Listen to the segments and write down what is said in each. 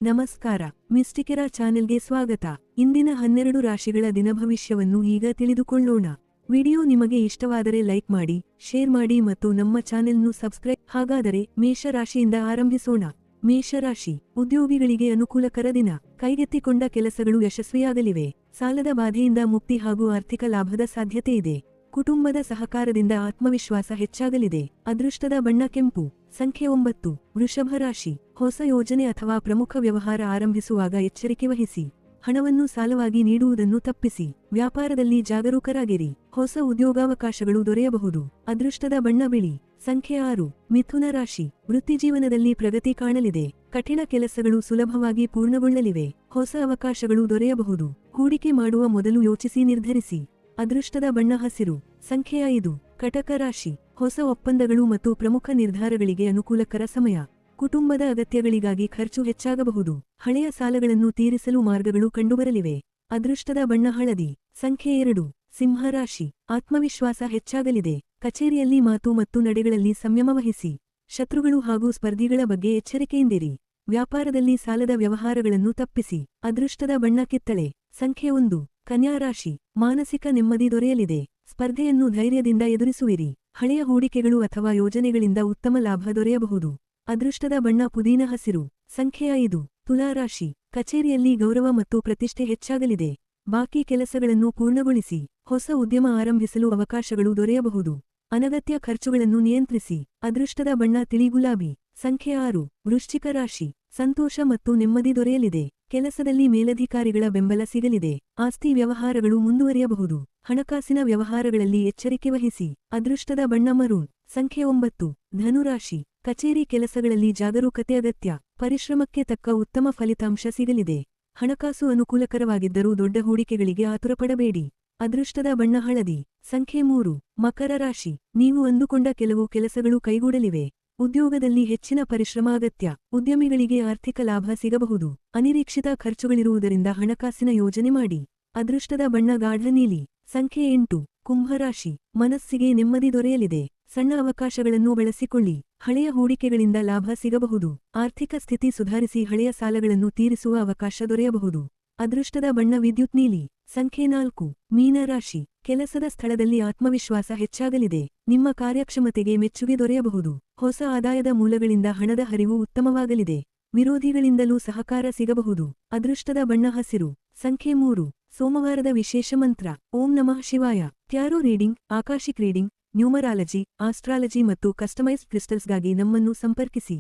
ನಮಸ್ಕಾರ, ಮಿಸ್ಟಿಕೆರಾ ಚಾನೆಲ್ಗೆ ಸ್ವಾಗತ. ಇಂದಿನ 12 ರಾಶಿಗಳ ದಿನಭವಿಷ್ಯವನ್ನು ಈಗ ತಿಳಿದುಕೊಳ್ಳೋಣ. ವಿಡಿಯೋ ನಿಮಗೆ ಇಷ್ಟವಾದರೆ ಲೈಕ್ ಮಾಡಿ, ಶೇರ್ ಮಾಡಿ ಮತ್ತು ನಮ್ಮ ಚಾನೆಲ್ನು ಸಬ್ಸ್ಕ್ರೈಬ್. ಹಾಗಾದರೆ ಮೇಷರಾಶಿಯಿಂದ ಆರಂಭಿಸೋಣ. ಮೇಷರಾಶಿ, ಉದ್ಯೋಗಿಗಳಿಗೆ ಅನುಕೂಲಕರ ದಿನ. ಕೈಗೆತ್ತಿಕೊಂಡ ಕೆಲಸಗಳು ಯಶಸ್ವಿಯಾಗಲಿವೆ. ಸಾಲದ ಬಾಧೆಯಿಂದ ಮುಕ್ತಿ ಹಾಗೂ ಆರ್ಥಿಕ ಲಾಭದ ಸಾಧ್ಯತೆ ಇದೆ. ಕುಟುಂಬದ ಸಹಕಾರದಿಂದ ಆತ್ಮವಿಶ್ವಾಸ ಹೆಚ್ಚಾಗಲಿದೆ. ಅದೃಷ್ಟದ ಬಣ್ಣ ಕೆಂಪು. ಸಂಖ್ಯೆ 9. ವೃಷಭ ರಾಶಿ, ಹೊಸ ಯೋಜನೆ ಅಥವಾ ಪ್ರಮುಖ ವ್ಯವಹಾರ ಆರಂಭಿಸುವಾಗ ಎಚ್ಚರಿಕೆ ವಹಿಸಿ. ಹಣವನ್ನು ಸಾಲವಾಗಿ ನೀಡುವುದನ್ನು ತಪ್ಪಿಸಿ. ವ್ಯಾಪಾರದಲ್ಲಿ ಜಾಗರೂಕರಾಗಿರಿ. ಹೊಸ ಉದ್ಯೋಗಾವಕಾಶಗಳು ದೊರೆಯಬಹುದು. ಅದೃಷ್ಟದ ಬಣ್ಣ ಬಿಳಿ. ಸಂಖ್ಯೆ 6. ಮಿಥುನ ರಾಶಿ, ವೃತ್ತಿಜೀವನದಲ್ಲಿ ಪ್ರಗತಿ ಕಾಣಲಿದೆ. ಕಠಿಣ ಕೆಲಸಗಳು ಸುಲಭವಾಗಿ ಪೂರ್ಣಗೊಳ್ಳಲಿವೆ. ಹೊಸ ಅವಕಾಶಗಳು ದೊರೆಯಬಹುದು. ಹೂಡಿಕೆ ಮಾಡುವ ಮೊದಲು ಯೋಚಿಸಿ ನಿರ್ಧರಿಸಿ. ಅದೃಷ್ಟದ ಬಣ್ಣ ಹಸಿರು. ಸಂಖ್ಯೆ 5. ಕಟಕ ರಾಶಿ, ಹೊಸ ಒಪ್ಪಂದಗಳು ಮತ್ತು ಪ್ರಮುಖ ನಿರ್ಧಾರಗಳಿಗೆ ಅನುಕೂಲಕರ ಸಮಯ. ಕುಟುಂಬದ ಅಗತ್ಯಗಳಿಗಾಗಿ ಖರ್ಚು ಹೆಚ್ಚಾಗಬಹುದು. ಹಳೆಯ ಸಾಲಗಳನ್ನು ತೀರಿಸಲು ಮಾರ್ಗಗಳು ಕಂಡುಬರಲಿವೆ. ಅದೃಷ್ಟದ ಬಣ್ಣ ಹಳದಿ. ಸಂಖ್ಯೆ 2. ಸಿಂಹ ರಾಶಿ, ಆತ್ಮವಿಶ್ವಾಸ ಹೆಚ್ಚಾಗಲಿದೆ. ಕಚೇರಿಯಲ್ಲಿ ಮಾತು ಮತ್ತು ನಡೆಗಳಲ್ಲಿ ಸಂಯಮ ವಹಿಸಿ. ಶತ್ರುಗಳು ಹಾಗೂ ಸ್ಪರ್ಧಿಗಳ ಬಗ್ಗೆ ಎಚ್ಚರಿಕೆಯಿಂದಿರಿ. ವ್ಯಾಪಾರದಲ್ಲಿ ಸಾಲದ ವ್ಯವಹಾರಗಳನ್ನು ತಪ್ಪಿಸಿ. ಅದೃಷ್ಟದ ಬಣ್ಣ ಕಿತ್ತಳೆ. ಸಂಖ್ಯೆ 1. ಕನ್ಯಾ ರಾಶಿ, ಮಾನಸಿಕ ನೆಮ್ಮದಿ ದೊರೆಯಲಿದೆ. ಸ್ಪರ್ಧೆಯನ್ನು ಧೈರ್ಯದಿಂದ ಎದುರಿಸುವಿರಿ. ಹಳೆಯ ಹೂಡಿಕೆಗಳು ಅಥವಾ ಯೋಜನೆಗಳಿಂದ ಉತ್ತಮ ಲಾಭ ದೊರೆಯಬಹುದು. ಅದೃಷ್ಟದ ಬಣ್ಣ ಪುದೀನ ಹಸಿರು. ಸಂಖ್ಯೆ 5. ತುಲಾ ರಾಶಿ, ಕಚೇರಿಯಲ್ಲಿ ಗೌರವ ಮತ್ತು ಪ್ರತಿಷ್ಠೆ ಹೆಚ್ಚಾಗಲಿದೆ. ಬಾಕಿ ಕೆಲಸಗಳನ್ನು ಪೂರ್ಣಗೊಳಿಸಿ. ಹೊಸ ಉದ್ಯಮ ಆರಂಭಿಸಲು ಅವಕಾಶಗಳು ದೊರೆಯಬಹುದು. ಅನಗತ್ಯ ಖರ್ಚುಗಳನ್ನು ನಿಯಂತ್ರಿಸಿ. ಅದೃಷ್ಟದ ಬಣ್ಣ ತಿಳಿ ಗುಲಾಬಿ. ಸಂಖ್ಯೆ 6. ವೃಶ್ಚಿಕ ರಾಶಿ, ಸಂತೋಷ ಮತ್ತು ನೆಮ್ಮದಿ ದೊರೆಯಲಿದೆ. ಕೆಲಸದಲ್ಲಿ ಮೇಲಧಿಕಾರಿಗಳ ಬೆಂಬಲ ಸಿಗಲಿದೆ. ಆಸ್ತಿ ವ್ಯವಹಾರಗಳು ಮುಂದುವರಿಯಬಹುದು. ಹಣಕಾಸಿನ ವ್ಯವಹಾರಗಳಲ್ಲಿ ಎಚ್ಚರಿಕೆ ವಹಿಸಿ. ಅದೃಷ್ಟದ ಬಣ್ಣ ಮರೂನ್. ಸಂಖ್ಯೆ 9. ಧನುರಾಶಿ, ಕಚೇರಿ ಕೆಲಸಗಳಲ್ಲಿ ಜಾಗರೂಕತೆ ಅಗತ್ಯ. ಪರಿಶ್ರಮಕ್ಕೆ ತಕ್ಕ ಉತ್ತಮ ಫಲಿತಾಂಶ ಸಿಗಲಿದೆ. ಹಣಕಾಸು ಅನುಕೂಲಕರವಾಗಿದ್ದರೂ ದೊಡ್ಡ ಹೂಡಿಕೆಗಳಿಗೆ ಆತುರಪಡಬೇಡಿ. ಅದೃಷ್ಟದ ಬಣ್ಣ ಹಳದಿ. ಸಂಖ್ಯೆ 3. ಮಕರ ರಾಶಿ, ನೀವು ಅಂದುಕೊಂಡ ಕೆಲವು ಕೆಲಸಗಳು ಕೈಗೂಡಲಿವೆ. ಉದ್ಯೋಗದಲ್ಲಿ ಹೆಚ್ಚಿನ ಪರಿಶ್ರಮ ಅಗತ್ಯ. ಉದ್ಯಮಿಗಳಿಗೆ ಆರ್ಥಿಕ ಲಾಭ ಸಿಗಬಹುದು. ಅನಿರೀಕ್ಷಿತ ಖರ್ಚುಗಳಿರುವುದರಿಂದ ಹಣಕಾಸಿನ ಯೋಜನೆ ಮಾಡಿ. ಅದೃಷ್ಟದ ಬಣ್ಣ ಗಾಢ ನೀಲಿ. ಸಂಖ್ಯೆ 8. ಕುಂಭರಾಶಿ, ಮನಸ್ಸಿಗೆ ನೆಮ್ಮದಿ ದೊರೆಯಲಿದೆ. ಸಣ್ಣ ಅವಕಾಶಗಳನ್ನು ಬಳಸಿಕೊಳ್ಳಿ. ಹಳೆಯ ಹೂಡಿಕೆಗಳಿಂದ ಲಾಭ ಸಿಗಬಹುದು. ಆರ್ಥಿಕ ಸ್ಥಿತಿ ಸುಧಾರಿಸಿ ಹಳೆಯ ಸಾಲಗಳನ್ನು ತೀರಿಸುವ ಅವಕಾಶ ದೊರೆಯಬಹುದು. ಅದೃಷ್ಟದ ಬಣ್ಣ ವಿದ್ಯುತ್ ನೀಲಿ. ಸಂಖ್ಯೆ 4. ಮೀನರಾಶಿ, ಕೆಲಸದ ಸ್ಥಳದಲ್ಲಿ ಆತ್ಮವಿಶ್ವಾಸ ಹೆಚ್ಚಾಗಲಿದೆ. ನಿಮ್ಮ ಕಾರ್ಯಕ್ಷಮತೆಗೆ ಮೆಚ್ಚುಗೆ ದೊರೆಯಬಹುದು. ಹೊಸ ಆದಾಯದ ಮೂಲಗಳಿಂದ ಹಣದ ಹರಿವು ಉತ್ತಮವಾಗಲಿದೆ. ವಿರೋಧಿಗಳಿಂದಲೂ ಸಹಕಾರ ಸಿಗಬಹುದು. ಅದೃಷ್ಟದ ಬಣ್ಣ ಹಸಿರು. ಸಂಖ್ಯೆ 3. ಸೋಮವಾರದ ವಿಶೇಷ ಮಂತ್ರ ಓಂ ನಮಃ ಶಿವಾಯ. Tarot reading, akashic reading, numerology, astrology ಮತ್ತು ಕಸ್ಟಮೈಸ್ಡ್ ಕ್ರಿಸ್ಟಲ್ಸ್ಗಾಗಿ ನಮ್ಮನ್ನು ಸಂಪರ್ಕಿಸಿ.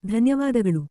ಧನ್ಯವಾದಗಳು.